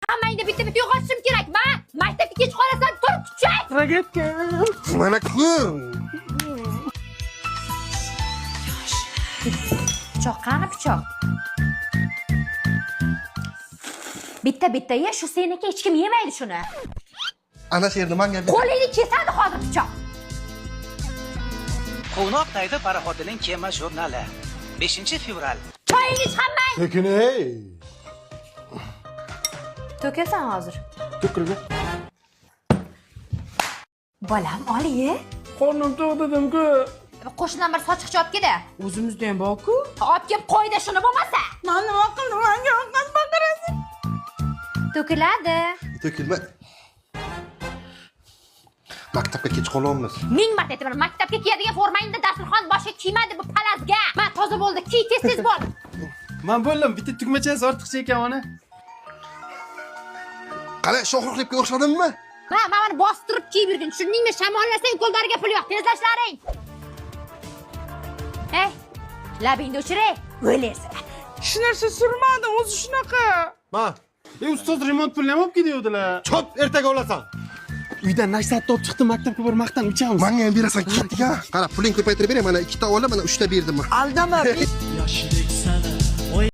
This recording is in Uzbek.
Hammangda bitta uyg'otishim kerak. Maktabga kech qolasan, tur kuchak. Ragetga. Mana ko'r. Pichoq qani pichoq? Bitta ye, shu seniki hech kim yemaydi shuni. Ana shu yerda menga Qo'lingni kesadi hozir pichoq. Quvnoqdagi parxodining kema jurnali 5-fevral. Choyingiz hammang. Lekin ey. To'kasan hozir. To'kildi. Bolam, ol-ye. Qornim to'q dedim-ku. Qo'shnidan bir sochiqcha olib keldi. O'zimizda ham bor-ku. Olib kelib qo'yda shuni bo'lmasa. Men nima qildim? Menga oqqan baqirasiz. To'kiladi. to'kilma. Maktabga kech qolamiz. Ming marta aytaman, maktabga kiyadigan formangni dasturxon boshiga kiymadi bu palazga. Men toza bo'ldi, kiy tez bo'l. Men bo'ldim, bitta tugmachasi ortiqcha ekan ona. Qala, shohruxlikka o'xshadimmi? Mana buni bostirib kiyib yurgin. Tushundingmi? Shamollasang qo'llariga pul yo'q. Tezlashlaring. Hey, labingni o'chiray. O'laysan. Shu narsa surmadim, o'zi shunaqa. Ma, ustoz remont pulini ham olib ketuvdilar. Chop, ertaga olasan. Uydan nashatni olib chiqdim, maktabga borib maqtan ichamiz. Menga ham berasan, ketdik-a. Qara, puling ko'paytirib bering, mana 2 ta olib, mana 3 ta berdim. Aldama. Yoshdek